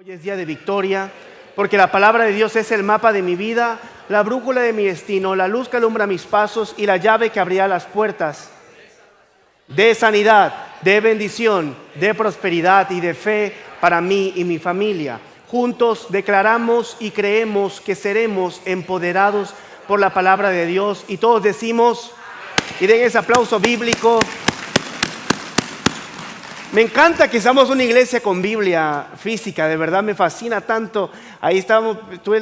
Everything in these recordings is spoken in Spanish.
Hoy es día de victoria, porque la palabra de Dios es el mapa de mi vida, la brújula de mi destino, la luz que alumbra mis pasos y la llave que abrirá las puertas de sanidad, de bendición, de prosperidad y de fe para mí y mi familia. Juntos declaramos y creemos que seremos empoderados por la palabra de Dios y todos decimos, y den ese aplauso bíblico. Me encanta que seamos una iglesia con Biblia física, de verdad me fascina tanto. Ahí estábamos, tuve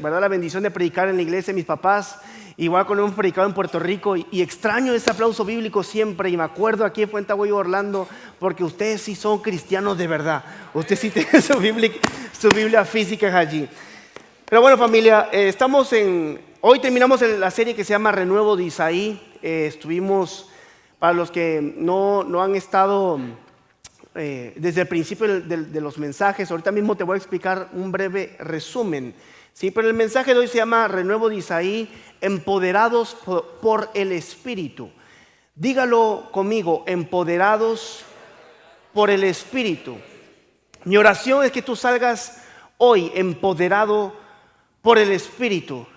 ¿verdad? La bendición de predicar en la iglesia de mis papás, igual cuando hemos predicado en Puerto Rico, y extraño ese aplauso bíblico siempre, y me acuerdo aquí en Fuentagüey, Orlando, porque ustedes sí son cristianos de verdad, ustedes sí tienen su Biblia física allí. Pero bueno, familia, hoy terminamos la serie que se llama Renuevo de Isaí. Estuvimos, para los que no han estado desde el principio de los mensajes, ahorita mismo te voy a explicar un breve resumen, ¿sí? Pero el mensaje de hoy se llama Renuevo de Isaí, empoderados por el Espíritu. Dígalo conmigo, empoderados por el Espíritu. Mi oración es que tú salgas hoy empoderado por el Espíritu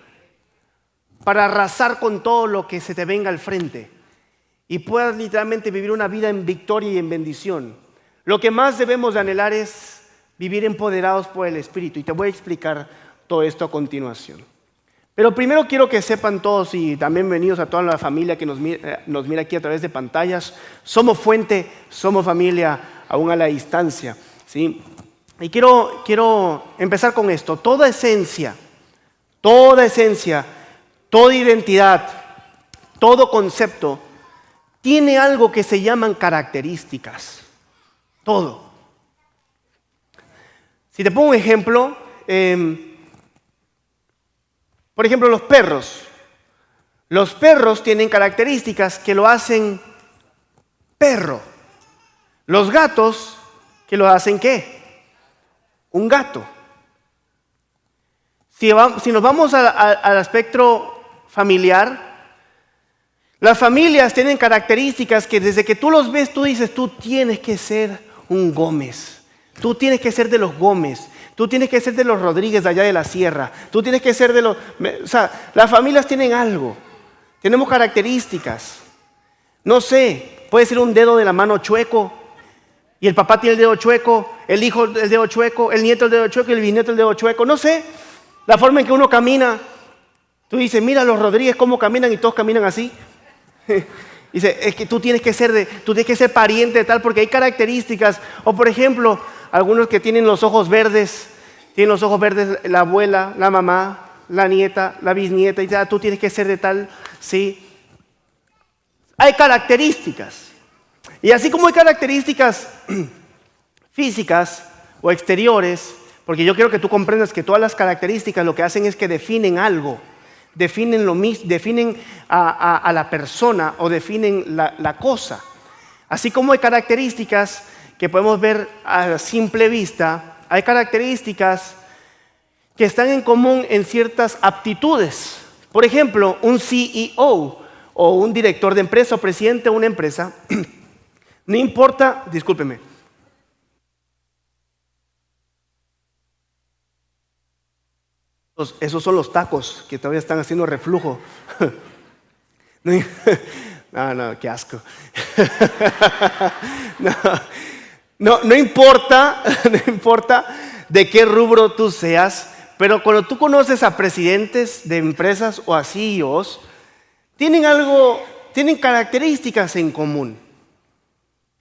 para arrasar con todo lo que se te venga al frente y puedas literalmente vivir una vida en victoria y en bendición. Lo que más debemos de anhelar es vivir empoderados por el Espíritu, y te voy a explicar todo esto a continuación. Pero primero quiero que sepan todos, y también bienvenidos a toda la familia que nos mira aquí a través de pantallas, somos Fuente, somos familia aún a la distancia, ¿sí? Y quiero empezar con esto. Toda esencia, toda identidad, todo concepto tiene algo que se llaman características. Todo. Si te pongo un ejemplo, por ejemplo, los perros. Los perros tienen características que lo hacen perro. Los gatos, que lo hacen ¿qué? Un gato. Si nos vamos al aspecto familiar, las familias tienen características que desde que tú los ves, tú dices, tú tienes que ser un Gómez, tú tienes que ser de los Gómez, tú tienes que ser de los Rodríguez de allá de la sierra, tú tienes que ser de los... O sea, las familias tienen algo, tenemos características. No sé, puede ser un dedo de la mano chueco, y el papá tiene el dedo chueco, el hijo el dedo chueco, el nieto el dedo chueco y el bisnieto el dedo chueco. No sé, la forma en que uno camina, tú dices, mira los Rodríguez cómo caminan y todos caminan así. Dice, es que tú tienes que ser pariente de tal, porque hay características. O por ejemplo, algunos que tienen los ojos verdes, la abuela, la mamá, la nieta, la bisnieta, y tú tienes que ser de tal, ¿sí? Hay características. Y así como hay características físicas o exteriores, porque yo quiero que tú comprendas que todas las características lo que hacen es que definen algo. Definen lo mismo, definen a la persona o definen la cosa. Así como hay características que podemos ver a simple vista, hay características que están en común en ciertas aptitudes. Por ejemplo, un CEO o un director de empresa o presidente de una empresa, no importa, discúlpeme. Esos son los tacos que todavía están haciendo reflujo. No, qué asco. No importa de qué rubro tú seas, pero cuando tú conoces a presidentes de empresas o a CEOs, tienen características en común,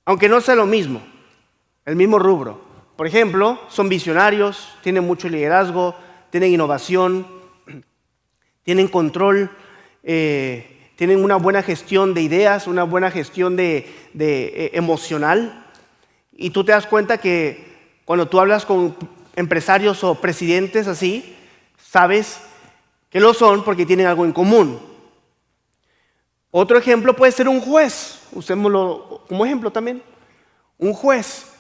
aunque no sea lo mismo, el mismo rubro. Por ejemplo, son visionarios, tienen mucho liderazgo, tienen innovación, tienen control, tienen una buena gestión de ideas, una buena gestión de emocional. Y tú te das cuenta que cuando tú hablas con empresarios o presidentes así, sabes que lo son porque tienen algo en común. Otro ejemplo puede ser un juez, usémoslo como ejemplo también. Un juez.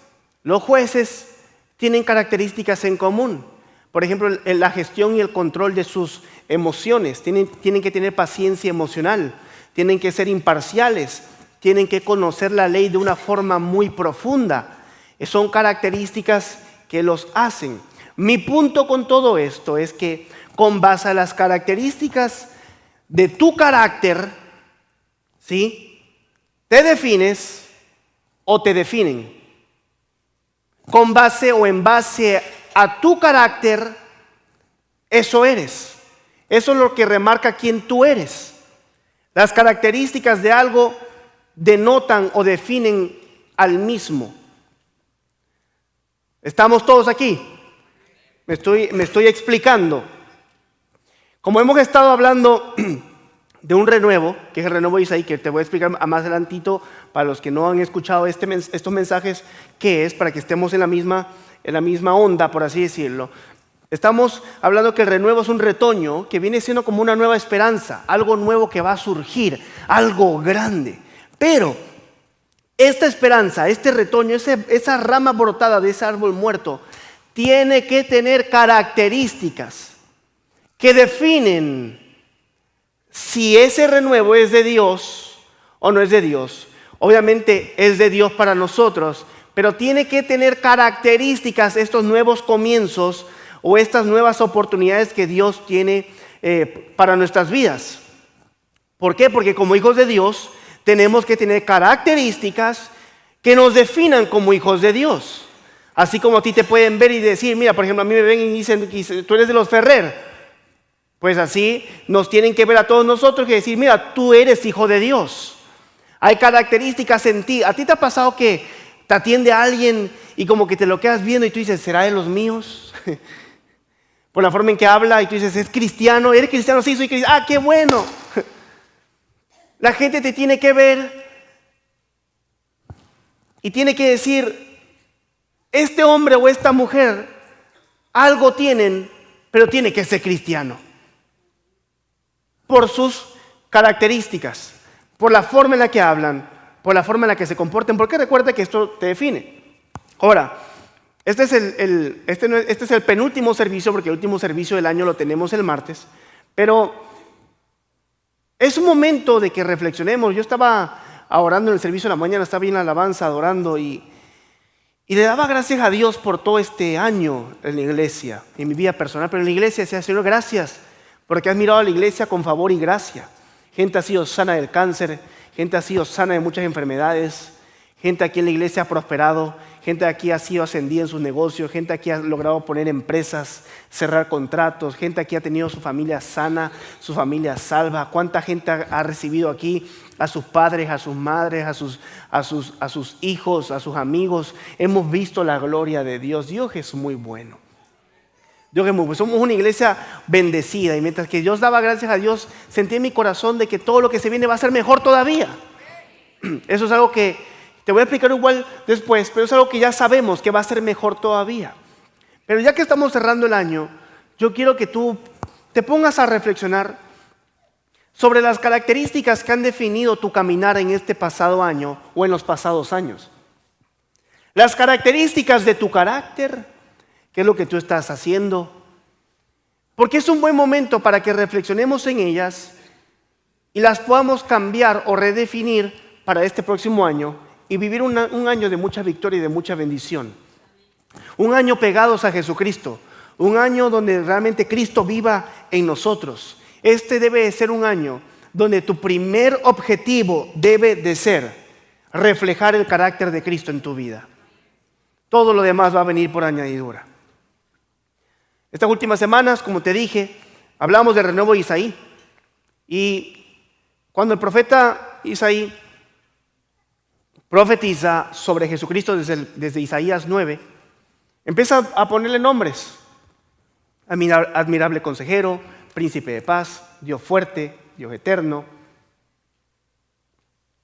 Los jueces tienen características en común. Por ejemplo, en la gestión y el control de sus emociones. Tienen que tener paciencia emocional, tienen que ser imparciales, tienen que conocer la ley de una forma muy profunda. Son características que los hacen. Mi punto con todo esto es que con base a las características de tu carácter, ¿sí?, te defines o te definen. Con base o en base a tu carácter, eso eres. Eso es lo que remarca quién tú eres. Las características de algo denotan o definen al mismo. ¿Estamos todos aquí? Me estoy explicando. Como hemos estado hablando de un renuevo, que es el renuevo de Isaí, que te voy a explicar más adelantito para los que no han escuchado estos mensajes, qué es, para que estemos en la misma onda, por así decirlo. Estamos hablando que el renuevo es un retoño que viene siendo como una nueva esperanza, algo nuevo que va a surgir, algo grande. Pero esta esperanza, este retoño, esa rama brotada de ese árbol muerto, tiene que tener características que definen si ese renuevo es de Dios o no es de Dios. Obviamente es de Dios para nosotros, pero tiene que tener características estos nuevos comienzos o estas nuevas oportunidades que Dios tiene para nuestras vidas. ¿Por qué? Porque como hijos de Dios tenemos que tener características que nos definan como hijos de Dios. Así como a ti te pueden ver y decir, mira, por ejemplo, a mí me ven y dicen, tú eres de los Ferrer. Pues así nos tienen que ver a todos nosotros y decir, mira, tú eres hijo de Dios. Hay características en ti. ¿A ti te ha pasado que te atiende a alguien y como que te lo quedas viendo y tú dices, ¿será de los míos? Por la forma en que habla y tú dices, ¿es cristiano? ¿Eres cristiano? Sí, soy cristiano. ¡Ah, qué bueno! La gente te tiene que ver y tiene que decir, este hombre o esta mujer algo tienen, pero tiene que ser cristiano. Por sus características, por la forma en la que hablan, por la forma en la que se comporten, porque recuerda que esto te define. Ahora, este es el penúltimo servicio, porque el último servicio del año lo tenemos el martes, pero es un momento de que reflexionemos. Yo estaba orando en el servicio de la mañana, estaba en la alabanza, adorando y le daba gracias a Dios por todo este año en la iglesia, en mi vida personal, pero en la iglesia decía, Señor, gracias, porque has mirado a la iglesia con favor y gracia. Gente ha sido sana del cáncer, gente ha sido sana de muchas enfermedades, gente aquí en la iglesia ha prosperado, gente aquí ha sido ascendida en sus negocios, gente aquí ha logrado poner empresas, cerrar contratos, gente aquí ha tenido su familia sana, su familia salva. ¿Cuánta gente ha recibido aquí a sus padres, a sus madres, a sus hijos, a sus amigos? Hemos visto la gloria de Dios. Dios es muy bueno. Dios es muy bueno. Somos una iglesia bendecida y mientras que Dios daba gracias a Dios, sentí en mi corazón de que todo lo que se viene va a ser mejor todavía. Eso es algo que te voy a explicar igual después, pero es algo que ya sabemos que va a ser mejor todavía. Pero ya que estamos cerrando el año, yo quiero que tú te pongas a reflexionar sobre las características que han definido tu caminar en este pasado año o en los pasados años. Las características de tu carácter, qué es lo que tú estás haciendo. Porque es un buen momento para que reflexionemos en ellas y las podamos cambiar o redefinir para este próximo año y vivir un año de mucha victoria y de mucha bendición. Un año pegados a Jesucristo. Un año donde realmente Cristo viva en nosotros. Este debe de ser un año donde tu primer objetivo debe de ser reflejar el carácter de Cristo en tu vida. Todo lo demás va a venir por añadidura. Estas últimas semanas, como te dije, hablamos del renuevo de Isaí. Y cuando el profeta Isaí profetiza sobre Jesucristo desde Isaías 9, empieza a ponerle nombres. Admirable consejero, príncipe de paz, Dios fuerte, Dios eterno,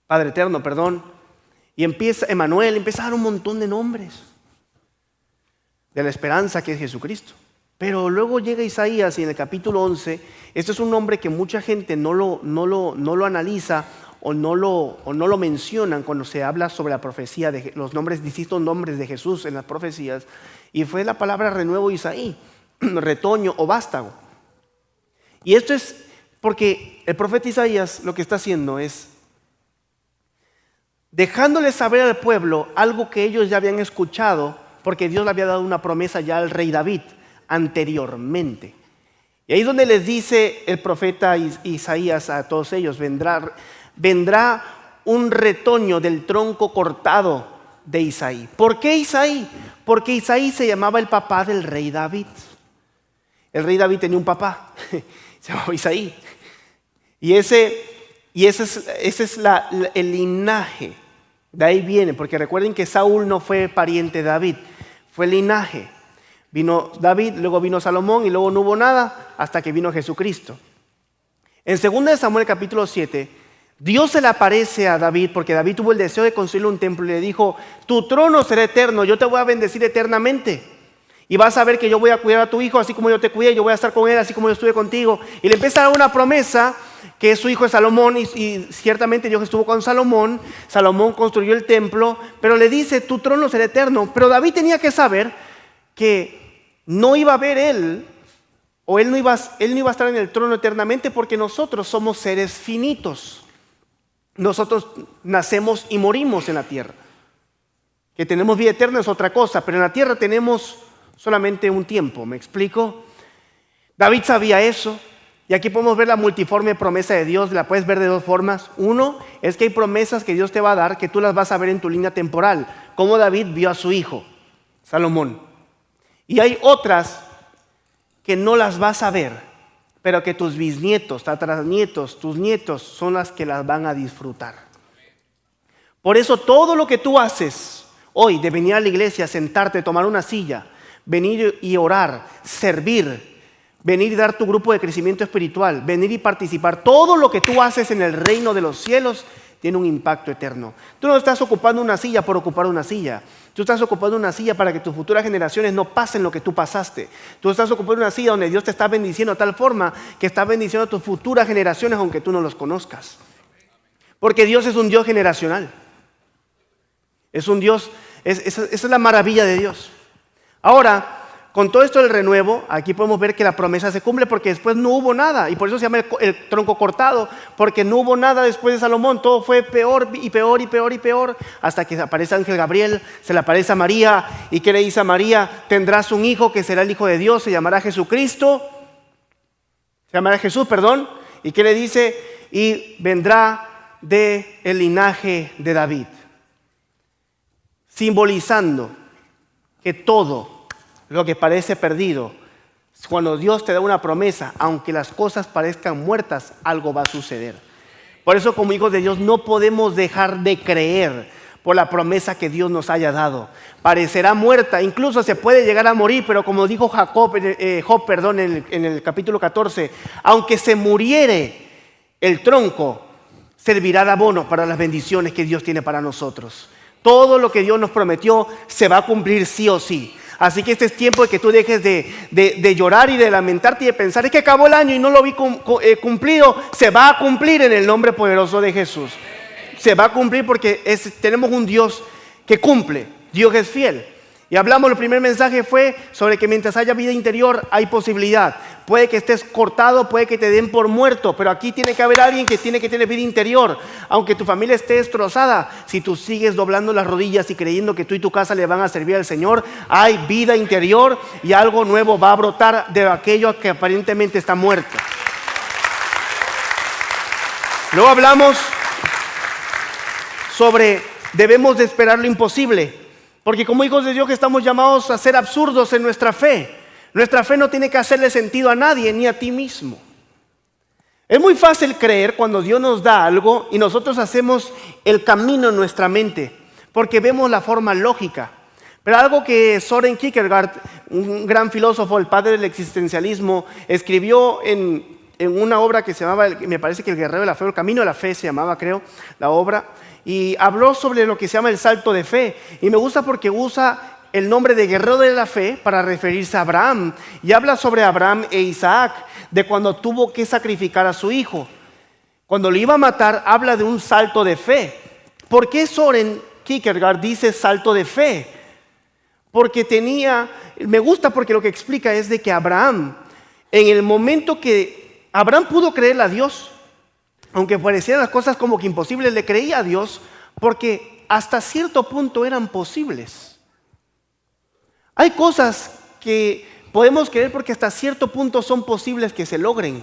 Padre eterno, perdón. Y empieza Emmanuel, empieza a dar un montón de nombres de la esperanza que es Jesucristo. Pero luego llega Isaías y en el capítulo 11, este es un nombre que mucha gente no lo analiza o no lo mencionan cuando se habla sobre la profecía, de los distintos nombres de Jesús en las profecías. Y fue la palabra renuevo Isaí, retoño o vástago. Y esto es porque el profeta Isaías lo que está haciendo es dejándole saber al pueblo algo que ellos ya habían escuchado, porque Dios le había dado una promesa ya al rey David anteriormente. Y ahí es donde les dice el profeta Isaías a todos ellos, vendrá un retoño del tronco cortado de Isaí. ¿Por qué Isaí? Porque Isaí se llamaba el papá del rey David. El rey David tenía un papá, se llamaba Isaí. Y ese es el linaje. De ahí viene, porque recuerden que Saúl no fue pariente de David, fue el linaje. Vino David, luego vino Salomón y luego no hubo nada hasta que vino Jesucristo. En 2 Samuel capítulo 7, Dios se le aparece a David porque David tuvo el deseo de construir un templo y le dijo, tu trono será eterno, yo te voy a bendecir eternamente. Y vas a ver que yo voy a cuidar a tu hijo así como yo te cuidé, yo voy a estar con él así como yo estuve contigo. Y le empieza a dar una promesa que su hijo es Salomón y ciertamente Dios estuvo con Salomón. Salomón construyó el templo, pero le dice, tu trono será eterno. Pero David tenía que saber que no iba a ver él no iba a estar en el trono eternamente porque nosotros somos seres finitos. Nosotros nacemos y morimos en la tierra. Que tenemos vida eterna es otra cosa, pero en la tierra tenemos solamente un tiempo, ¿me explico? David sabía eso, y aquí podemos ver la multiforme promesa de Dios, la puedes ver de dos formas. Uno, es que hay promesas que Dios te va a dar, que tú las vas a ver en tu línea temporal, como David vio a su hijo, Salomón. Y hay otras que no las vas a ver, pero que tus bisnietos, tataranietos, tus nietos son las que las van a disfrutar. Por eso todo lo que tú haces hoy, de venir a la iglesia, sentarte, tomar una silla, venir y orar, servir, venir y dar tu grupo de crecimiento espiritual, venir y participar, todo lo que tú haces en el reino de los cielos tiene un impacto eterno. Tú no estás ocupando una silla por ocupar una silla. Tú estás ocupando una silla para que tus futuras generaciones no pasen lo que tú pasaste. Tú estás ocupando una silla donde Dios te está bendiciendo de tal forma que está bendiciendo a tus futuras generaciones aunque tú no los conozcas. Porque Dios es un Dios generacional. Es un Dios, esa es la maravilla de Dios. Ahora, con todo esto del renuevo, aquí podemos ver que la promesa se cumple porque después no hubo nada. Y por eso se llama el tronco cortado, porque no hubo nada después de Salomón. Todo fue peor y peor y peor y peor, hasta que aparece Ángel Gabriel, se le aparece a María. ¿Y qué le dice a María? Tendrás un hijo que será el Hijo de Dios, se llamará Jesucristo. Se llamará Jesús, perdón. ¿Y qué le dice? Y vendrá del linaje de David. Simbolizando que todo lo que parece perdido, cuando Dios te da una promesa, aunque las cosas parezcan muertas, algo va a suceder. Por eso como hijos de Dios no podemos dejar de creer por la promesa que Dios nos haya dado. Parecerá muerta, incluso se puede llegar a morir, pero como dijo Job en el capítulo 14, aunque se muriere el tronco, servirá de abono para las bendiciones que Dios tiene para nosotros. Todo lo que Dios nos prometió se va a cumplir sí o sí. Así que este es tiempo de que tú dejes de llorar y de lamentarte y de pensar, es que acabó el año y no lo vi cumplido. Se va a cumplir en el nombre poderoso de Jesús. Se va a cumplir porque tenemos un Dios que cumple. Dios es fiel. Y hablamos, el primer mensaje fue sobre que mientras haya vida interior hay posibilidad. Puede que estés cortado, puede que te den por muerto, pero aquí tiene que haber alguien que tiene que tener vida interior. Aunque tu familia esté destrozada, si tú sigues doblando las rodillas y creyendo que tú y tu casa le van a servir al Señor, hay vida interior y algo nuevo va a brotar de aquello que aparentemente está muerto. Luego hablamos sobre debemos de esperar lo imposible. Porque como hijos de Dios estamos llamados a ser absurdos en nuestra fe. Nuestra fe no tiene que hacerle sentido a nadie ni a ti mismo. Es muy fácil creer cuando Dios nos da algo y nosotros hacemos el camino en nuestra mente, porque vemos la forma lógica. Pero algo que Søren Kierkegaard, un gran filósofo, el padre del existencialismo, escribió en una obra que se llamaba, me parece que El Guerrero de la Fe, o El Camino de la Fe se llamaba, creo, la obra. Y habló sobre lo que se llama el salto de fe. Y me gusta porque usa el nombre de guerrero de la fe para referirse a Abraham. Y habla sobre Abraham e Isaac, de cuando tuvo que sacrificar a su hijo. Cuando lo iba a matar, habla de un salto de fe. ¿Por qué Søren Kierkegaard dice salto de fe? Porque me gusta porque lo que explica es de que Abraham, en el momento que Abraham pudo creerle a Dios, aunque parecieran las cosas como que imposibles, le creía a Dios porque hasta cierto punto eran posibles. Hay cosas que podemos creer porque hasta cierto punto son posibles que se logren.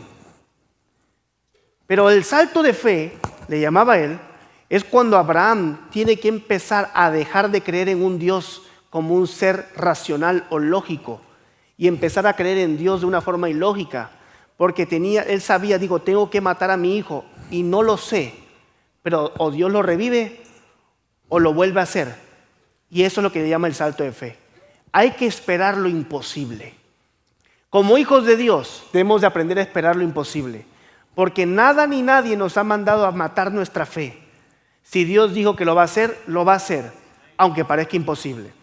Pero el salto de fe, le llamaba él, es cuando Abraham tiene que empezar a dejar de creer en un Dios como un ser racional o lógico y empezar a creer en Dios de una forma ilógica, porque él sabía, tengo que matar a mi hijo y no lo sé, pero o Dios lo revive o lo vuelve a hacer. Y eso es lo que le llama el salto de fe. Hay que esperar lo imposible. Como hijos de Dios debemos de aprender a esperar lo imposible, porque nada ni nadie nos ha mandado a matar nuestra fe. Si Dios dijo que lo va a hacer, aunque parezca imposible.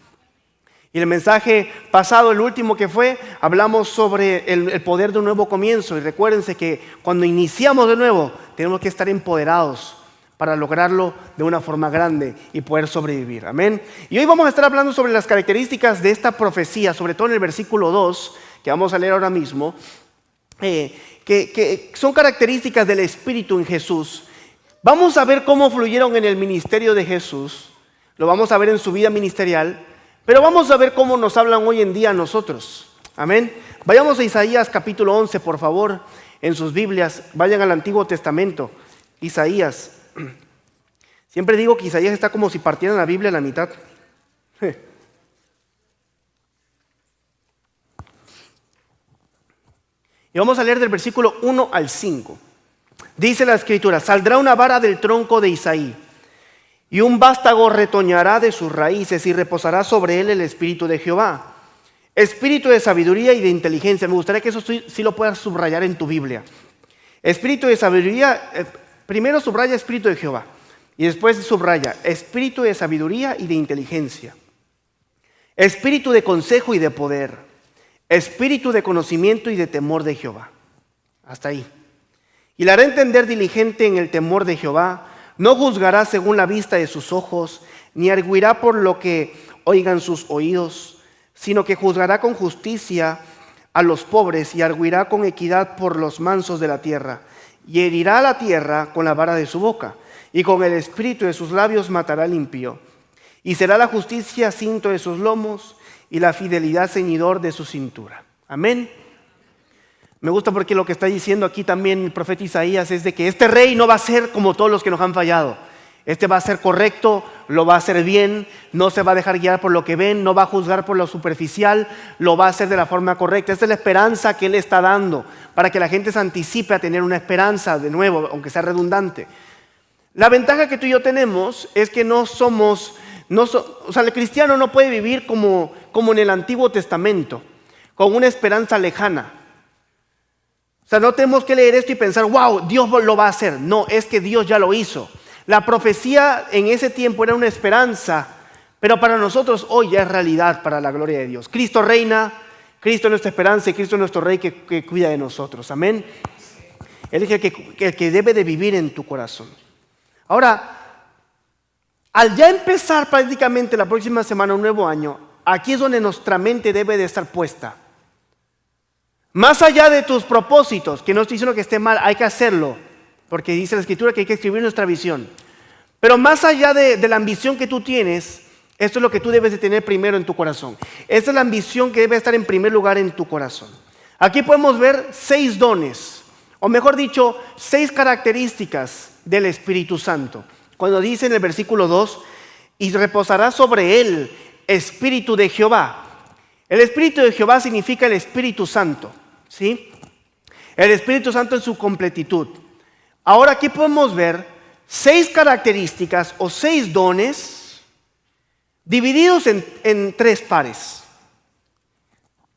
Y el mensaje pasado, el último que fue, hablamos sobre el poder de un nuevo comienzo. Y recuérdense que cuando iniciamos de nuevo, tenemos que estar empoderados para lograrlo de una forma grande y poder sobrevivir. Amén. Y hoy vamos a estar hablando sobre las características de esta profecía, sobre todo en el versículo 2, que vamos a leer ahora mismo, que son características del Espíritu en Jesús. Vamos a ver cómo fluyeron en el ministerio de Jesús, lo vamos a ver en su vida ministerial, pero vamos a ver cómo nos hablan hoy en día a nosotros. Amén. Vayamos a Isaías capítulo 11, por favor, en sus Biblias. Vayan al Antiguo Testamento, Isaías. Siempre digo que Isaías está como si partieran la Biblia a la mitad. Y vamos a leer del versículo 1 al 5. Dice la Escritura: saldrá una vara del tronco de Isaí, y un vástago retoñará de sus raíces, y reposará sobre él el espíritu de Jehová, espíritu de sabiduría y de inteligencia. Me gustaría que eso sí lo puedas subrayar en tu Biblia. Espíritu de sabiduría, primero subraya espíritu de Jehová, y después subraya espíritu de sabiduría y de inteligencia, espíritu de consejo y de poder, espíritu de conocimiento y de temor de Jehová. Hasta ahí. Y le hará entender diligente en el temor de Jehová. No juzgará según la vista de sus ojos, ni arguirá por lo que oigan sus oídos, sino que juzgará con justicia a los pobres y arguirá con equidad por los mansos de la tierra. Y herirá a la tierra con la vara de su boca, y con el espíritu de sus labios matará al impío. Y será la justicia cinto de sus lomos, y la fidelidad ceñidor de su cintura. Amén. Me gusta porque lo que está diciendo aquí también el profeta Isaías es de que este rey no va a ser como todos los que nos han fallado. Este va a ser correcto, lo va a hacer bien, no se va a dejar guiar por lo que ven, no va a juzgar por lo superficial, lo va a hacer de la forma correcta. Esta es la esperanza que él está dando para que la gente se anticipe a tener una esperanza de nuevo, aunque sea redundante. La ventaja que tú y yo tenemos es que el cristiano no puede vivir como en el Antiguo Testamento, con una esperanza lejana. O sea, no tenemos que leer esto y pensar, wow, Dios lo va a hacer. No, es que Dios ya lo hizo. La profecía en ese tiempo era una esperanza, pero para nosotros hoy ya es realidad para la gloria de Dios. Cristo reina, Cristo es nuestra esperanza y Cristo es nuestro Rey que cuida de nosotros. Amén. Él es el que debe de vivir en tu corazón. Ahora, al ya empezar prácticamente la próxima semana un nuevo año, aquí es donde nuestra mente debe de estar puesta. Más allá de tus propósitos, que no estoy diciendo que esté mal, hay que hacerlo, porque dice la Escritura que hay que escribir nuestra visión. Pero más allá de la ambición que tú tienes, esto es lo que tú debes de tener primero en tu corazón. Esta es la ambición que debe estar en primer lugar en tu corazón. Aquí podemos ver 6 dones, o mejor dicho, 6 características del Espíritu Santo. Cuando dice en el versículo 2, y reposará sobre él Espíritu de Jehová. El Espíritu de Jehová significa el Espíritu Santo. ¿Sí? El Espíritu Santo en su completitud. Ahora aquí podemos ver 6 características o 6 dones divididos en 3 pares.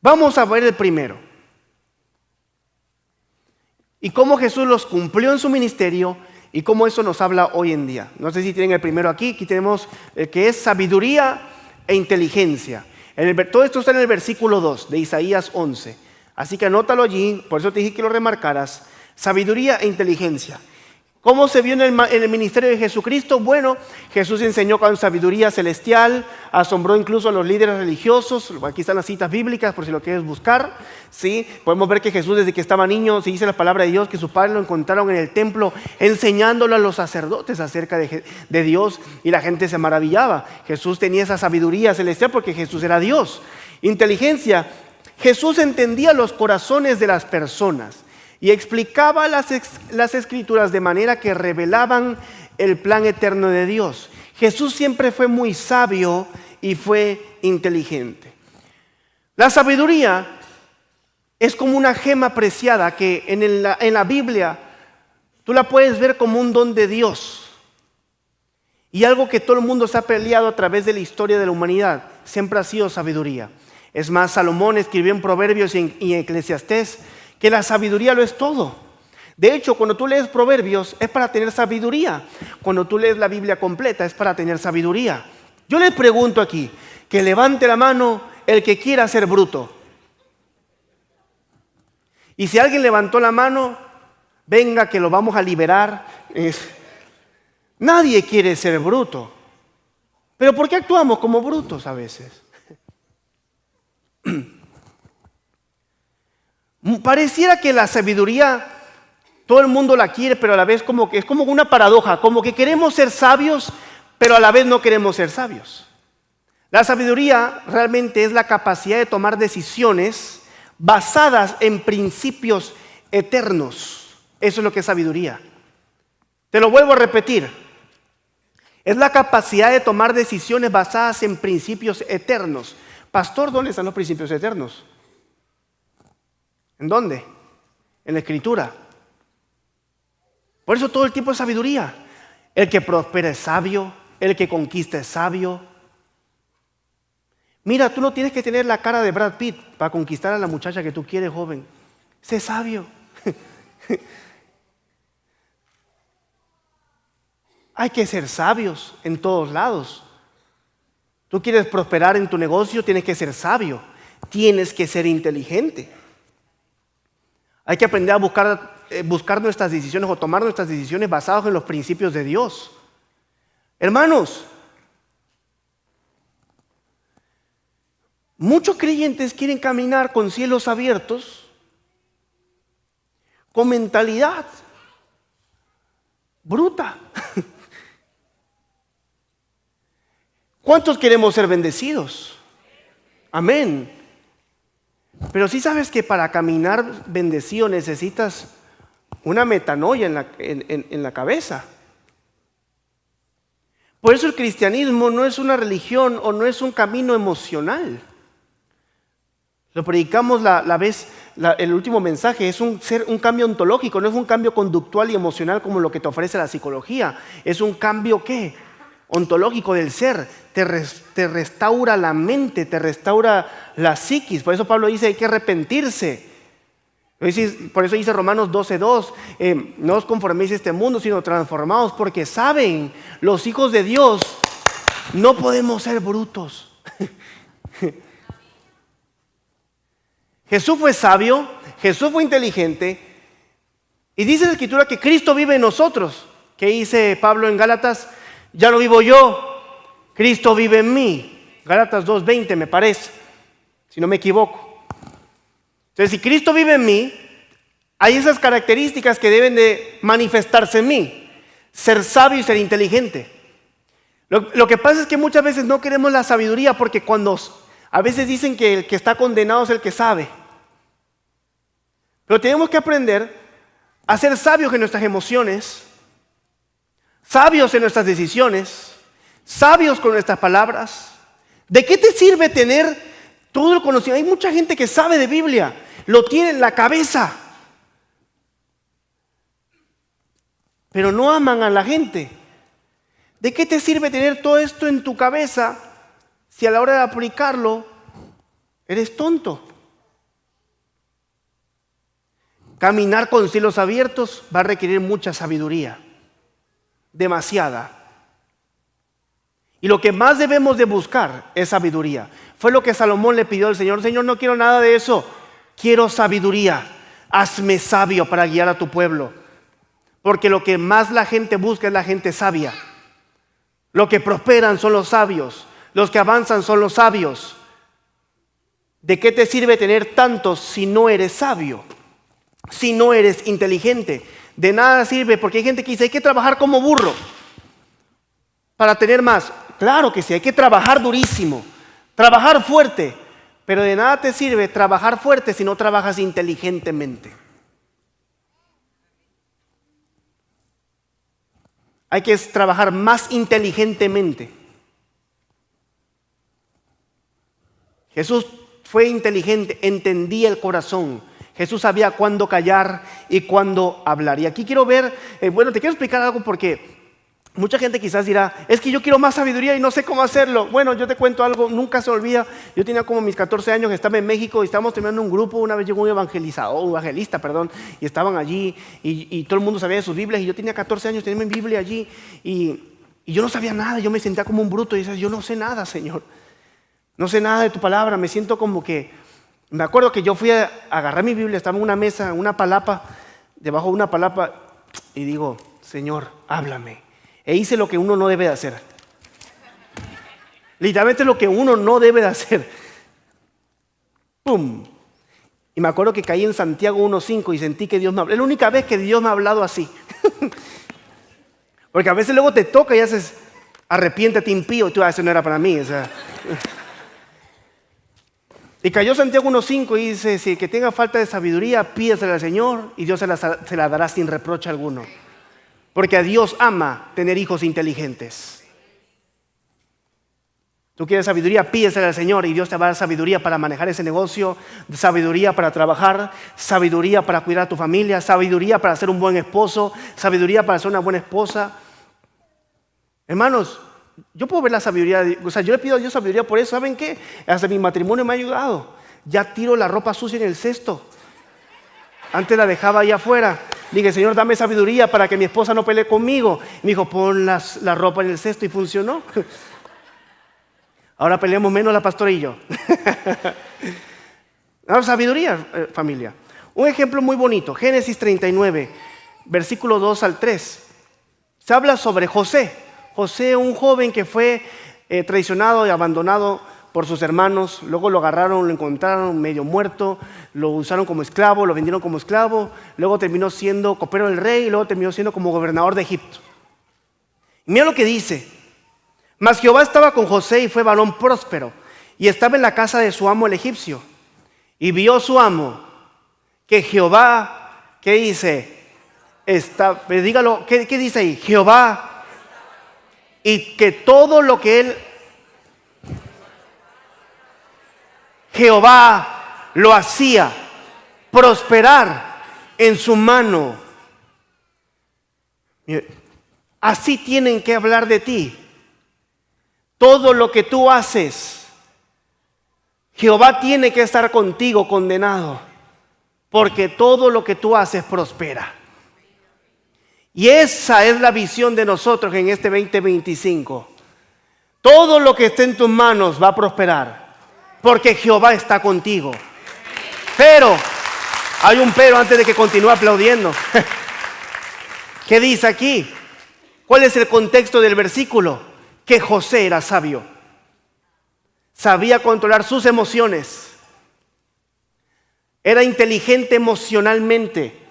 Vamos a ver el primero. Y cómo Jesús los cumplió en su ministerio y cómo eso nos habla hoy en día. No sé si tienen el primero aquí. Aquí tenemos el que es sabiduría e inteligencia. Todo esto está en el versículo 2 de Isaías 11. Así que anótalo allí, por eso te dije que lo remarcaras. Sabiduría e inteligencia. ¿Cómo se vio en el ministerio de Jesucristo? Bueno, Jesús enseñó con sabiduría celestial, asombró incluso a los líderes religiosos. Aquí están las citas bíblicas por si lo quieres buscar. ¿Sí? Podemos ver que Jesús desde que estaba niño, se dice la palabra de Dios, que sus padres lo encontraron en el templo enseñándolo a los sacerdotes acerca de Dios y la gente se maravillaba. Jesús tenía esa sabiduría celestial porque Jesús era Dios. Inteligencia. Jesús entendía los corazones de las personas y explicaba las escrituras de manera que revelaban el plan eterno de Dios. Jesús siempre fue muy sabio y fue inteligente. La sabiduría es como una gema preciada que en la Biblia tú la puedes ver como un don de Dios. Y algo que todo el mundo se ha peleado a través de la historia de la humanidad siempre ha sido sabiduría. Es más, Salomón escribió en Proverbios y en Eclesiastés que la sabiduría lo es todo. De hecho, cuando tú lees Proverbios es para tener sabiduría. Cuando tú lees la Biblia completa es para tener sabiduría. Yo les pregunto aquí, que levante la mano el que quiera ser bruto. Y si alguien levantó la mano, venga que lo vamos a liberar. Nadie quiere ser bruto. Pero ¿por qué actuamos como brutos a veces? Pareciera que la sabiduría todo el mundo la quiere, pero a la vez como que es como una paradoja, como que queremos ser sabios, pero a la vez no queremos ser sabios. La sabiduría realmente es la capacidad de tomar decisiones basadas en principios eternos. Eso es lo que es sabiduría. Te lo vuelvo a repetir. Es la capacidad de tomar decisiones basadas en principios eternos. Pastor, ¿dónde están los principios eternos? ¿En dónde? En la Escritura. Por eso todo el tiempo es sabiduría. El que prospera es sabio, el que conquista es sabio. Mira, tú no tienes que tener la cara de Brad Pitt para conquistar a la muchacha que tú quieres, joven. Sé sabio. Hay que ser sabios en todos lados. Tú quieres prosperar en tu negocio, tienes que ser sabio. Tienes que ser inteligente. Hay que aprender a buscar nuestras decisiones o tomar nuestras decisiones basadas en los principios de Dios. Hermanos, muchos creyentes quieren caminar con cielos abiertos, con mentalidad bruta. ¿Cuántos queremos ser bendecidos? Amén. Pero sí sabes que para caminar bendecido necesitas una metanoia en la cabeza. Por eso el cristianismo no es una religión o no es un camino emocional. Lo predicamos el último mensaje, es un cambio ontológico, no es un cambio conductual y emocional como lo que te ofrece la psicología. Es un cambio, ¿qué? Ontológico del ser. Te restaura la mente, te restaura la psiquis. Por eso Pablo dice, hay que arrepentirse. Por eso dice Romanos 12:2, no os conforméis a este mundo, sino transformaos, porque saben, los hijos de Dios, no podemos ser brutos. Jesús fue sabio, Jesús fue inteligente, y dice la Escritura que Cristo vive en nosotros. ¿Qué dice Pablo en Gálatas? Ya no vivo yo, Cristo vive en mí. Gálatas 2:20 me parece, si no me equivoco. Entonces, si Cristo vive en mí, hay esas características que deben de manifestarse en mí. Ser sabio y ser inteligente. Lo que pasa es que muchas veces no queremos la sabiduría porque a veces dicen que el que está condenado es el que sabe. Pero tenemos que aprender a ser sabios en nuestras emociones, sabios en nuestras decisiones, sabios con nuestras palabras. ¿De qué te sirve tener todo el conocimiento? Hay mucha gente que sabe de Biblia, lo tiene en la cabeza, pero no aman a la gente. ¿De qué te sirve tener todo esto en tu cabeza si a la hora de aplicarlo eres tonto? Caminar con cielos abiertos va a requerir mucha sabiduría, demasiada. Y lo que más debemos de buscar es sabiduría. Fue lo que Salomón le pidió al Señor. Señor, no quiero nada de eso, quiero sabiduría. Hazme sabio para guiar a tu pueblo. Porque lo que más la gente busca es la gente sabia. Lo que prosperan son los sabios, los que avanzan son los sabios. ¿De qué te sirve tener tantos si no eres sabio? Si no eres inteligente. De nada sirve, porque hay gente que dice, hay que trabajar como burro para tener más. Claro que sí, hay que trabajar durísimo, trabajar fuerte, Pero de nada te sirve trabajar fuerte si no trabajas inteligentemente. Hay que trabajar más inteligentemente. Jesús fue inteligente, entendía el corazón. Jesús sabía cuándo callar y cuándo hablar. Y aquí quiero ver, te quiero explicar algo porque mucha gente quizás dirá, es que yo quiero más sabiduría y no sé cómo hacerlo. Bueno, yo te cuento algo, nunca se olvida. Yo tenía como mis 14 años, estaba en México y estábamos terminando un grupo. Una vez llegó un evangelista, y estaban allí y todo el mundo sabía de sus Biblias. Y yo tenía 14 años, tenía mi Biblia allí y yo no sabía nada. Yo me sentía como un bruto y decía, yo no sé nada, Señor. No sé nada de tu palabra, me siento como que... Me acuerdo que yo fui a agarrar mi Biblia, estaba en una mesa, una palapa, debajo de una palapa, y digo, Señor, háblame. E hice lo que uno no debe de hacer. Literalmente lo que uno no debe de hacer. ¡Pum! Y me acuerdo que caí en Santiago 1:5 y sentí que Dios me habló. Es la única vez que Dios me ha hablado así. Porque a veces luego te toca y haces, arrepiéntete impío, y tú, eso no era para mí, o sea... Y cayó Santiago 1:5 y dice, si el que tenga falta de sabiduría, pídesela al Señor y Dios se la dará sin reproche alguno. Porque a Dios ama tener hijos inteligentes. Tú quieres sabiduría, pídesela al Señor y Dios te va a dar sabiduría para manejar ese negocio, sabiduría para trabajar, sabiduría para cuidar a tu familia, sabiduría para ser un buen esposo, sabiduría para ser una buena esposa. Hermanos, yo puedo ver la sabiduría, yo le pido a Dios sabiduría por eso. ¿Saben qué? Hasta mi matrimonio me ha ayudado. Ya tiro la ropa sucia en el cesto. Antes la dejaba ahí afuera. Dije, Señor, dame sabiduría para que mi esposa no pelee conmigo. Me dijo, pon la ropa en el cesto y funcionó. Ahora peleamos menos la pastora y yo. Sabiduría, familia. Un ejemplo muy bonito, Génesis 39, versículo 2 al 3. Se habla sobre José. José, un joven que fue traicionado y abandonado por sus hermanos. Luego lo agarraron, lo encontraron medio muerto, lo usaron como esclavo, lo vendieron como esclavo. Luego terminó siendo copero del rey y luego terminó siendo como gobernador de Egipto. Y mira lo que dice. Mas Jehová estaba con José y fue varón próspero y estaba en la casa de su amo el egipcio. Y vio su amo que Jehová, ¿qué dice? Dígalo, ¿qué dice ahí? Jehová. Y que todo lo que él, Jehová lo hacía prosperar en su mano. Así tienen que hablar de ti. Todo lo que tú haces, Jehová tiene que estar contigo condenado, porque todo lo que tú haces prospera. Y esa es la visión de nosotros en este 2025. Todo lo que esté en tus manos va a prosperar, porque Jehová está contigo. Pero, hay un pero antes de que continúe aplaudiendo. ¿Qué dice aquí? ¿Cuál es el contexto del versículo? Que José era sabio. Sabía controlar sus emociones. Era inteligente emocionalmente.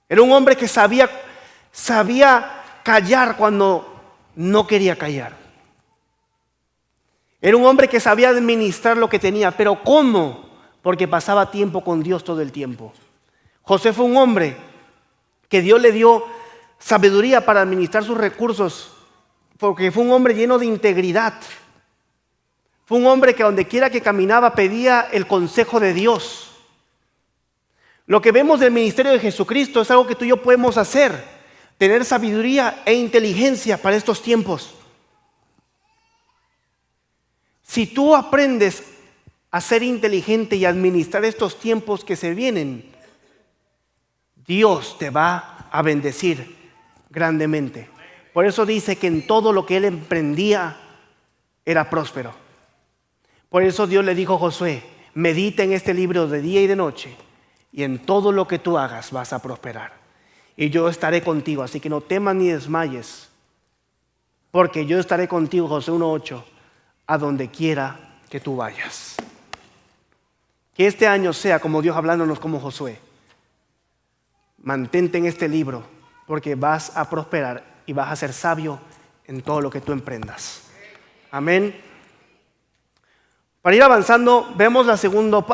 Era un hombre que sabía callar cuando no quería callar. Era un hombre que sabía administrar lo que tenía. ¿Pero cómo? Porque pasaba tiempo con Dios todo el tiempo. José fue un hombre que Dios le dio sabiduría para administrar sus recursos, porque fue un hombre lleno de integridad. Fue un hombre que donde quiera que caminaba pedía el consejo de Dios. Lo que vemos del ministerio de Jesucristo es algo que tú y yo podemos hacer. Tener sabiduría e inteligencia para estos tiempos. Si tú aprendes a ser inteligente y administrar estos tiempos que se vienen, Dios te va a bendecir grandemente. Por eso dice que en todo lo que él emprendía era próspero. Por eso Dios le dijo a Josué, medita en este libro de día y de noche, y en todo lo que tú hagas vas a prosperar. Y yo estaré contigo, así que no temas ni desmayes, porque yo estaré contigo, Josué 1:8, a donde quiera que tú vayas. Que este año sea como Dios hablándonos como Josué. Mantente en este libro, porque vas a prosperar y vas a ser sabio en todo lo que tú emprendas. Amén. Para ir avanzando, vemos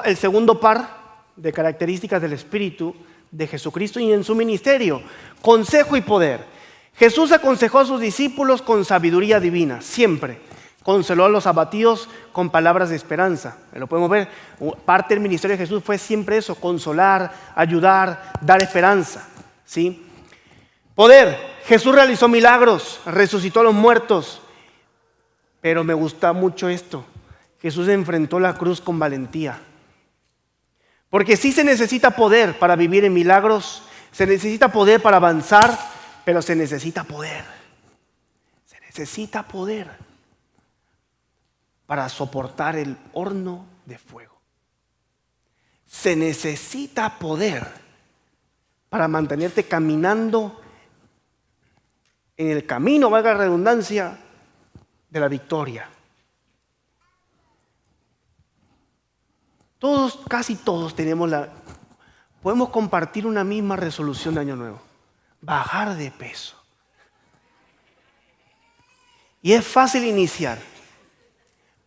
el segundo par de características del Espíritu de Jesucristo y en su ministerio: consejo y poder. Jesús aconsejó a sus discípulos con sabiduría divina, siempre. Consoló a los abatidos con palabras de esperanza. Lo podemos ver, parte del ministerio de Jesús fue siempre eso: consolar, ayudar, dar esperanza, ¿sí? Poder. Jesús realizó milagros, resucitó a los muertos. Pero me gusta mucho esto: Jesús enfrentó la cruz con valentía. Porque sí se necesita poder para vivir en milagros, se necesita poder para avanzar, pero se necesita poder. Se necesita poder para soportar el horno de fuego. Se necesita poder para mantenerte caminando en el camino, valga la redundancia, de la victoria. Todos, casi todos podemos compartir una misma resolución de Año Nuevo: bajar de peso. Y es fácil iniciar,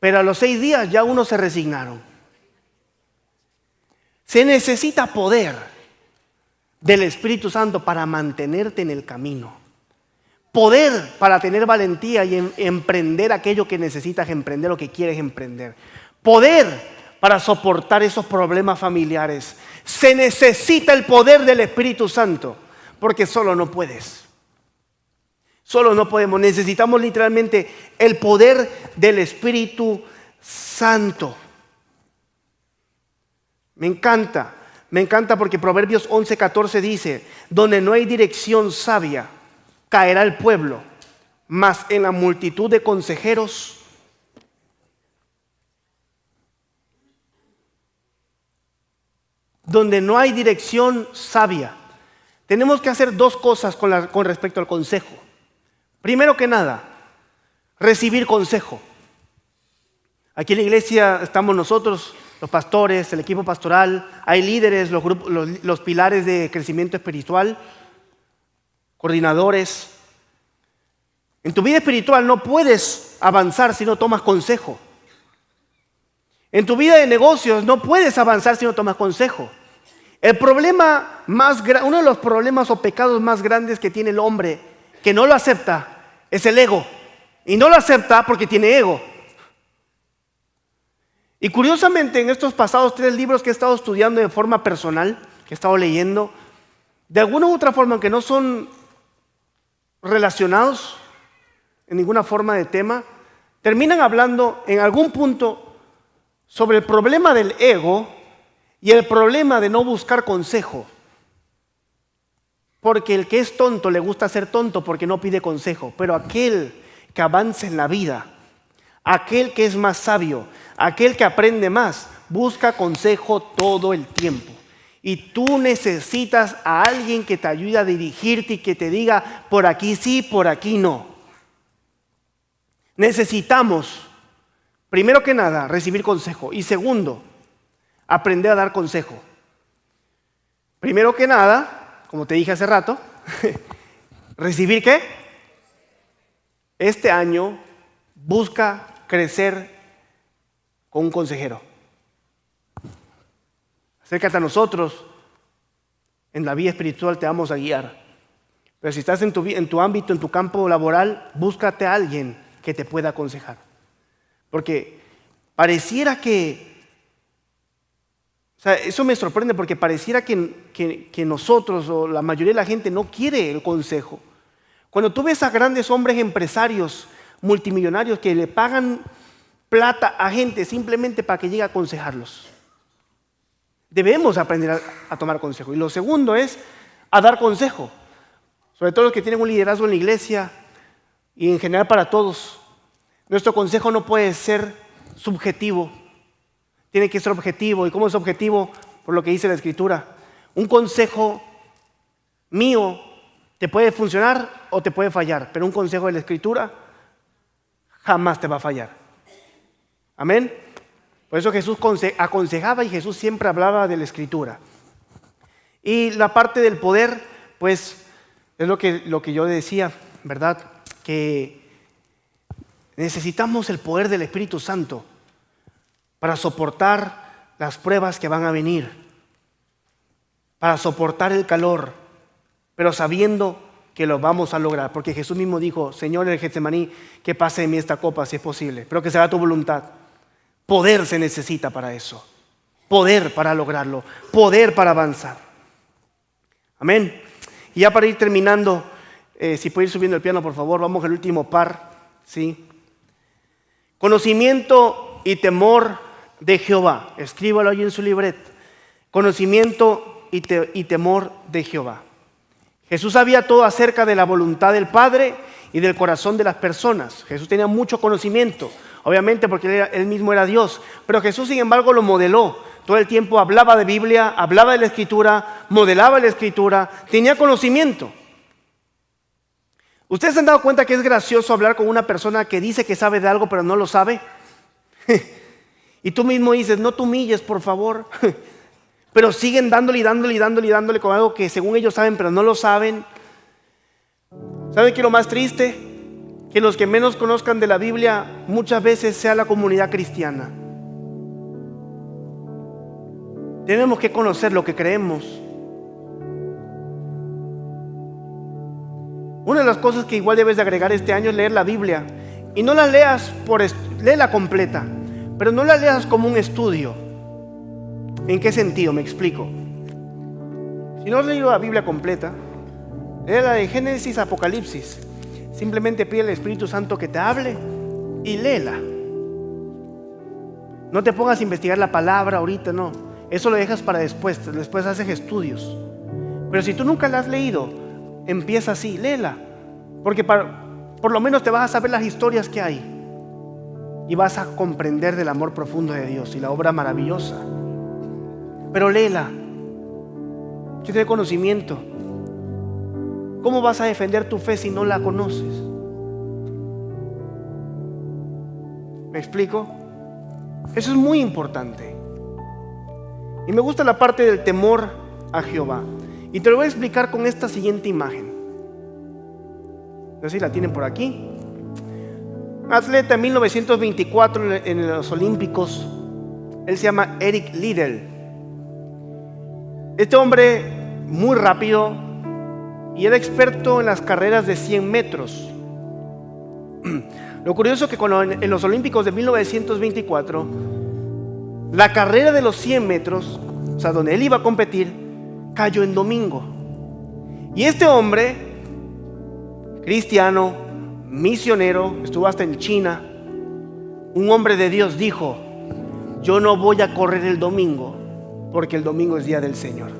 pero a los 6 días ya unos se resignaron. Se necesita poder del Espíritu Santo para mantenerte en el camino. Poder para tener valentía y emprender aquello que necesitas emprender, lo que quieres emprender. Poder para soportar esos problemas familiares. Se necesita el poder del Espíritu Santo, porque solo no puedes. Solo no podemos. Necesitamos literalmente el poder del Espíritu Santo. Me encanta porque Proverbios 11:14 dice: donde no hay dirección sabia, caerá el pueblo, mas en la multitud de consejeros donde no hay dirección sabia. Tenemos que hacer 2 cosas con respecto al consejo. Primero que nada, recibir consejo. Aquí en la iglesia estamos nosotros, los pastores, el equipo pastoral, hay líderes, los pilares de crecimiento espiritual, coordinadores. En tu vida espiritual no puedes avanzar si no tomas consejo. En tu vida de negocios no puedes avanzar si no tomas consejo. Uno de los problemas o pecados más grandes que tiene el hombre, que no lo acepta, es el ego. Y no lo acepta porque tiene ego. Y curiosamente, en estos pasados 3 libros que he estado estudiando de forma personal, que he estado leyendo, de alguna u otra forma, aunque no son relacionados en ninguna forma de tema, terminan hablando en algún punto sobre el problema del ego y el problema de no buscar consejo. Porque el que es tonto le gusta ser tonto porque no pide consejo, pero aquel que avanza en la vida, aquel que es más sabio, aquel que aprende más, busca consejo todo el tiempo. Y tú necesitas a alguien que te ayude a dirigirte y que te diga: por aquí sí, por aquí no. Necesitamos, primero que nada, recibir consejo. Y segundo, aprender a dar consejo. Primero que nada, como te dije hace rato, ¿recibir qué? Este año busca crecer con un consejero. Acércate a nosotros. En la vida espiritual te vamos a guiar. Pero si estás en tu ámbito, en tu campo laboral, búscate a alguien que te pueda aconsejar. Porque pareciera eso me sorprende, porque pareciera que nosotros o la mayoría de la gente no quiere el consejo. Cuando tú ves a grandes hombres empresarios, multimillonarios, que le pagan plata a gente simplemente para que llegue a aconsejarlos. Debemos aprender a tomar consejo. Y lo segundo es a dar consejo. Sobre todo los que tienen un liderazgo en la iglesia y en general para todos. Nuestro consejo no puede ser subjetivo. Tiene que ser objetivo. ¿Y cómo es objetivo? Por lo que dice la Escritura. Un consejo mío te puede funcionar o te puede fallar, pero un consejo de la Escritura jamás te va a fallar. Amén. Por eso Jesús aconsejaba y Jesús siempre hablaba de la Escritura. Y la parte del poder, pues, es lo que yo decía, ¿verdad? Que necesitamos el poder del Espíritu Santo para soportar las pruebas que van a venir, para soportar el calor, pero sabiendo que lo vamos a lograr, porque Jesús mismo dijo: Señor, en el Getsemaní, que pase de mí esta copa si es posible, pero que se haga tu voluntad. Poder se necesita para eso, poder para lograrlo, poder para avanzar. Amén. Y ya para ir terminando, si puede ir subiendo el piano, por favor, vamos al último par, ¿sí? Conocimiento y temor de Jehová. Escríbalo ahí en su libreta. Conocimiento y temor de Jehová. Jesús sabía todo acerca de la voluntad del Padre y del corazón de las personas. Jesús tenía mucho conocimiento, obviamente porque él mismo era Dios, pero Jesús, sin embargo, lo modeló. Todo el tiempo hablaba de Biblia, hablaba de la Escritura, modelaba la Escritura, tenía conocimiento. ¿Ustedes se han dado cuenta que es gracioso hablar con una persona que dice que sabe de algo pero no lo sabe? Y tú mismo dices: no te humilles, por favor. Pero siguen dándole con algo que según ellos saben pero no lo saben. ¿Saben qué es lo más triste? Que los que menos conozcan de la Biblia muchas veces sea la comunidad cristiana. Tenemos que conocer lo que creemos. Una de las cosas que igual debes de agregar este año es leer la Biblia. Y no la leas léela completa, pero no la leas como un estudio. ¿En qué sentido? Me explico. Si no has leído la Biblia completa, léela de Génesis a Apocalipsis. Simplemente pide al Espíritu Santo que te hable y léela. No te pongas a investigar la palabra ahorita, no. Eso lo dejas para después haces estudios. Pero si tú nunca la has leído, empieza así, léela. Porque por lo menos te vas a saber las historias que hay. Y vas a comprender del amor profundo de Dios y la obra maravillosa. Pero léela. Que te dé conocimiento. ¿Cómo vas a defender tu fe si no la conoces? ¿Me explico? Eso es muy importante. Y me gusta la parte del temor a Jehová. Y te lo voy a explicar con esta siguiente imagen. No sé si la tienen por aquí. Un atleta en 1924 en los Olímpicos. Él se llama Eric Liddell. Este hombre muy rápido y era experto en las carreras de 100 metros. Lo curioso es que en los Olímpicos de 1924, la carrera de los 100 metros, o sea, donde él iba a competir, cayó en domingo. Y este hombre, cristiano, misionero, estuvo hasta en China, un hombre de Dios, dijo: yo no voy a correr el domingo, porque el domingo es día del Señor.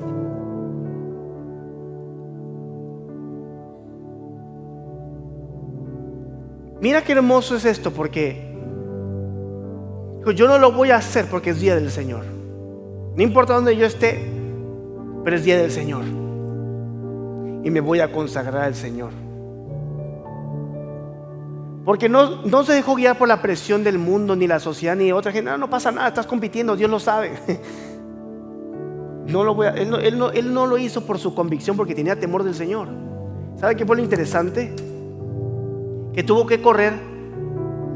Mira qué hermoso es esto, porque yo no lo voy a hacer porque es día del Señor. No importa dónde yo esté, pero es día del Señor. Y me voy a consagrar al Señor. Porque no se dejó guiar por la presión del mundo, ni la sociedad, ni otra gente. No pasa nada, estás compitiendo, Dios lo sabe. Él no lo hizo por su convicción, porque tenía temor del Señor. ¿Sabe qué fue lo interesante? Que tuvo que correr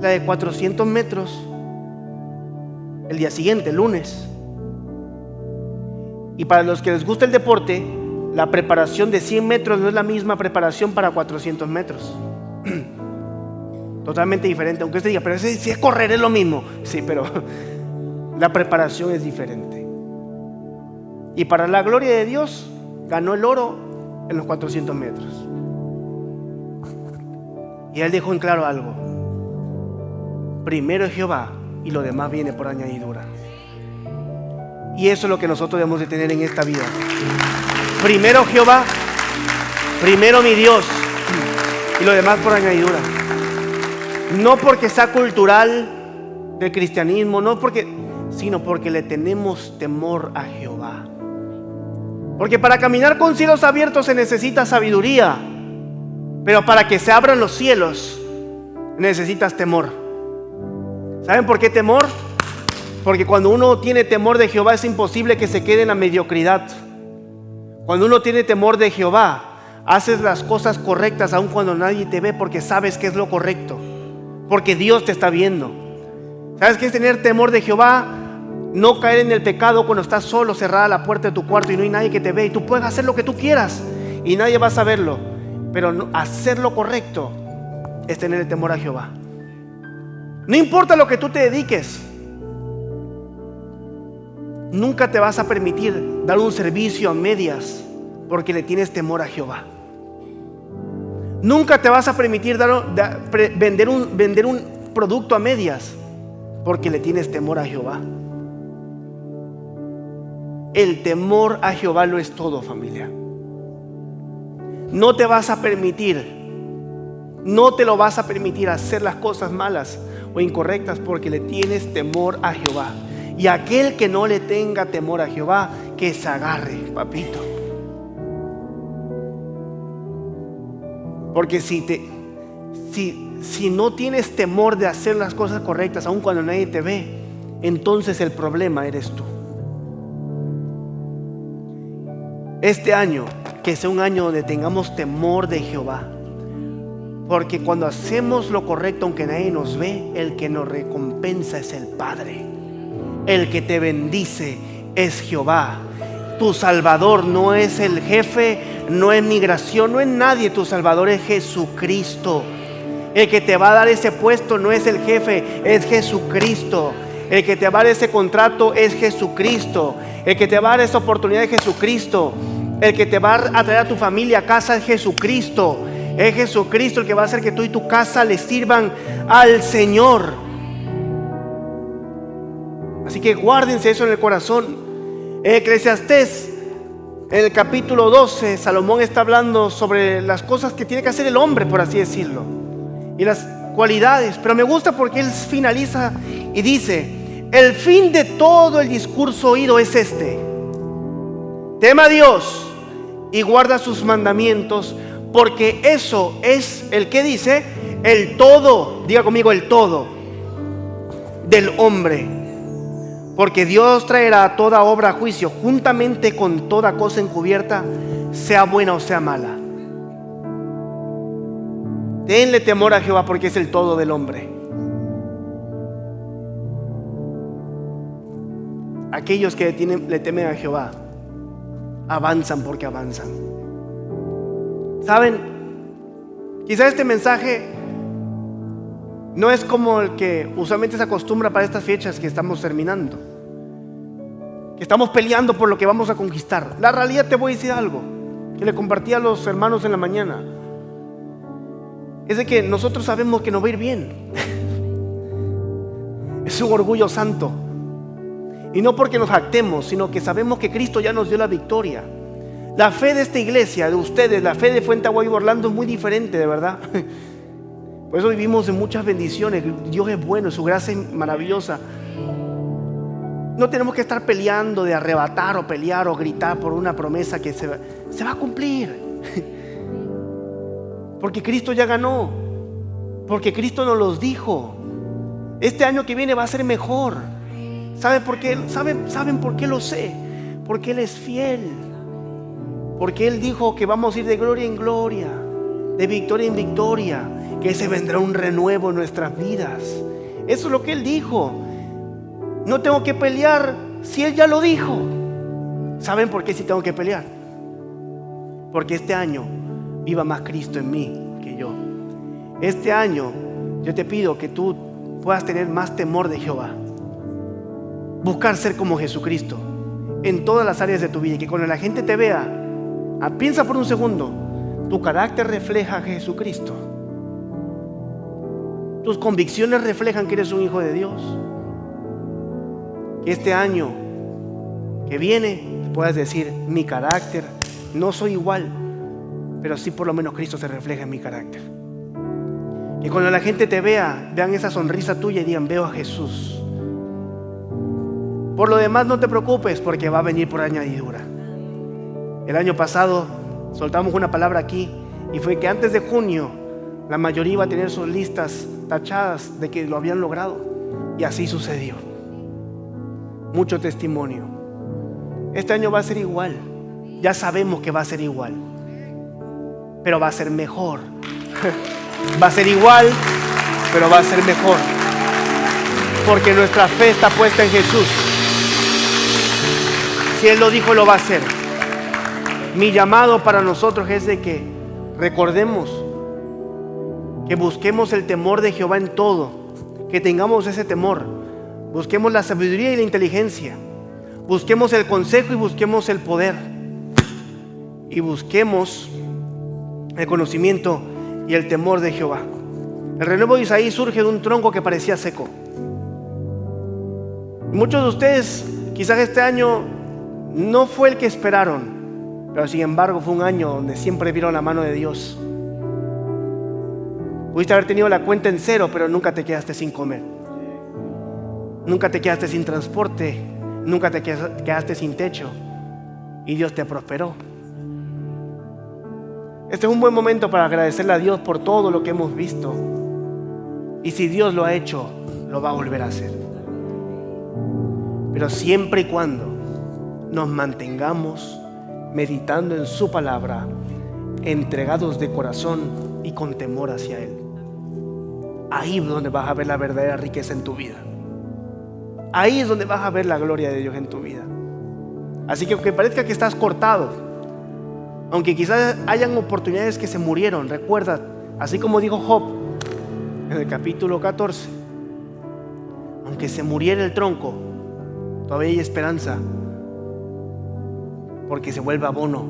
la de 400 metros el día siguiente, el lunes. Y para los que les gusta el deporte, la preparación de 100 metros no es la misma preparación para 400 metros. Totalmente diferente, aunque usted diga: pero si es correr es lo mismo. Sí, pero la preparación es diferente. Y para la gloria de Dios, ganó el oro en los 400 metros. Y él dejó en claro algo: primero es Jehová y lo demás viene por añadidura. Y eso es lo que nosotros debemos de tener en esta vida. Primero Jehová, primero mi Dios, y lo demás por añadidura. No porque sea cultural del cristianismo, sino porque le tenemos temor a Jehová. Porque para caminar con cielos abiertos se necesita sabiduría, pero para que se abran los cielos necesitas temor. ¿Saben por qué temor? Porque cuando uno tiene temor de Jehová es imposible que se quede en la mediocridad. Cuando uno tiene temor de Jehová, haces las cosas correctas aun cuando nadie te ve, porque sabes que es lo correcto, porque Dios te está viendo. ¿Sabes qué es tener temor de Jehová? No caer en el pecado cuando estás solo, cerrada la puerta de tu cuarto y no hay nadie que te ve y tú puedes hacer lo que tú quieras y nadie va a saberlo. Pero hacer lo correcto es tener el temor a Jehová. No importa lo que tú te dediques, nunca te vas a permitir dar un servicio a medias porque le tienes temor a Jehová. Nunca te vas a permitir vender un producto a medias porque le tienes temor a Jehová. El temor a Jehová lo es todo, familia. No te vas a permitir, no te lo vas a permitir hacer las cosas malas o incorrectas porque le tienes temor a Jehová. Y aquel que no le tenga temor a Jehová, que se agarre, papito. Porque si no tienes temor de hacer las cosas correctas, aun cuando nadie te ve, entonces el problema eres tú. Este año, que sea un año donde tengamos temor de Jehová. Porque cuando hacemos lo correcto, aunque nadie nos ve, el que nos recompensa es el Padre. El que te bendice es Jehová. Tu Salvador no es el jefe, no es migración, no es nadie. Tu Salvador es Jesucristo. El que te va a dar ese puesto no es el jefe, es Jesucristo. El que te va a dar ese contrato es Jesucristo. El que te va a dar esa oportunidad es Jesucristo. El que te va a traer a tu familia a casa es Jesucristo. Es Jesucristo el que va a hacer que tú y tu casa le sirvan al Señor. Así que guárdense eso en el corazón. En Eclesiastés, en el capítulo 12, Salomón está hablando sobre las cosas que tiene que hacer el hombre, por así decirlo, y las cualidades. Pero me gusta porque él finaliza y dice: el fin de todo el discurso oído es este: tema a Dios y guarda sus mandamientos, porque eso es el que dice el todo, diga conmigo, el todo del hombre. Porque Dios traerá toda obra a juicio juntamente con toda cosa encubierta, sea buena o sea mala. Tenle temor a Jehová porque es el todo del hombre. Aquellos que le temen a Jehová avanzan porque avanzan. ¿Saben? Quizás este mensaje no es como el que usualmente se acostumbra para estas fechas que estamos terminando, que estamos peleando por lo que vamos a conquistar. La realidad, te voy a decir algo que le compartí a los hermanos en la mañana, es de que nosotros sabemos que nos va a ir bien. Es un orgullo santo. Y no porque nos jactemos, sino que sabemos que Cristo ya nos dio la victoria. La fe de esta iglesia, de ustedes, la fe de Fuente Agua Viva Orlando es muy diferente, de verdad. Por eso vivimos de muchas bendiciones. Dios es bueno, su gracia es maravillosa. No tenemos que estar peleando de arrebatar o pelear o gritar por una promesa que se va a cumplir. Porque Cristo ya ganó. Porque Cristo nos los dijo. Este año que viene va a ser mejor. ¿Saben por qué? ¿Saben por qué lo sé? Porque Él es fiel. Porque Él dijo que vamos a ir de gloria en gloria, de victoria en victoria, que se vendrá un renuevo en nuestras vidas. Eso es lo que Él dijo. No tengo que pelear si Él ya lo dijo. ¿Saben por qué sí tengo que pelear? Porque este año viva más Cristo en mí que yo. Este año yo te pido que tú puedas tener más temor de Jehová. Buscar ser como Jesucristo en todas las áreas de tu vida. Y que cuando la gente te vea, piensa por un segundo, tu carácter refleja a Jesucristo. Tus convicciones reflejan que eres un hijo de Dios. Que este año que viene puedas decir: mi carácter, no soy igual, pero sí por lo menos Cristo se refleja en mi carácter. Que cuando la gente te vea, vean esa sonrisa tuya y digan: veo a Jesús. Por lo demás no te preocupes, porque va a venir por añadidura. El año pasado soltamos una palabra aquí y fue que antes de junio la mayoría iba a tener sus listas tachadas de que lo habían logrado, y así sucedió. Mucho testimonio. Este año va a ser igual. Ya sabemos que va a ser igual, pero va a ser mejor. Va a ser igual, pero va a ser mejor. porque nuestra fe está puesta en Jesús. Si Él lo dijo, lo va a hacer. Mi llamado para nosotros es de que recordemos que busquemos el temor de Jehová en todo, que tengamos ese temor, busquemos la sabiduría y la inteligencia, busquemos el consejo y busquemos el poder, y busquemos el conocimiento y el temor de Jehová. El renuevo de Isaí surge de un tronco que parecía seco. Muchos de ustedes quizás este año no fue el que esperaron, pero sin embargo fue un año donde siempre vieron la mano de Dios. Pudiste haber tenido la cuenta en cero, pero nunca te quedaste sin comer. Nunca te quedaste sin transporte. Nunca te quedaste sin techo. Y Dios te prosperó. Este es un buen momento para agradecerle a Dios por todo lo que hemos visto. Y si Dios lo ha hecho, lo va a volver a hacer. Pero siempre y cuando nos mantengamos meditando en su palabra, entregados de corazón y con temor hacia Él. Ahí es donde vas a ver la verdadera riqueza en tu vida. Ahí es donde vas a ver la gloria de Dios en tu vida. Así que aunque parezca que estás cortado, aunque quizás hayan oportunidades que se murieron, recuerda, así como dijo Job en el capítulo 14, aunque se muriera el tronco, todavía hay esperanza, porque se vuelve abono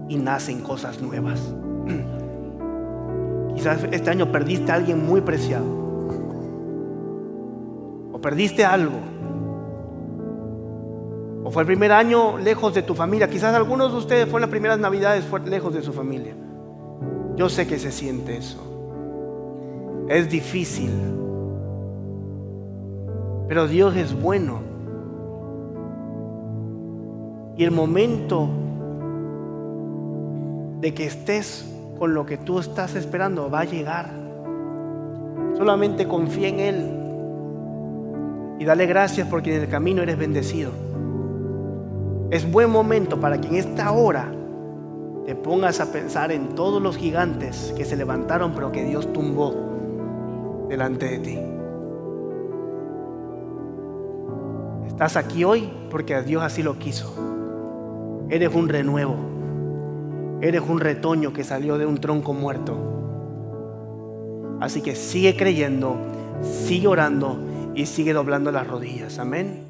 y nacen cosas nuevas. Quizás este año perdiste a alguien muy preciado, o perdiste algo, o fue el primer año lejos de tu familia. Quizás algunos de ustedes fueron las primeras navidades lejos de su familia. Yo sé que se siente eso, es difícil, pero Dios es bueno. Y el momento de que estés con lo que tú estás esperando va a llegar. Solamente confía en Él y dale gracias porque en el camino eres bendecido. Es buen momento para que en esta hora te pongas a pensar en todos los gigantes que se levantaron pero que Dios tumbó delante de ti. Estás aquí hoy porque Dios así lo quiso. Eres un renuevo. Eres un retoño que salió de un tronco muerto. Así que sigue creyendo, sigue orando y sigue doblando las rodillas. Amén.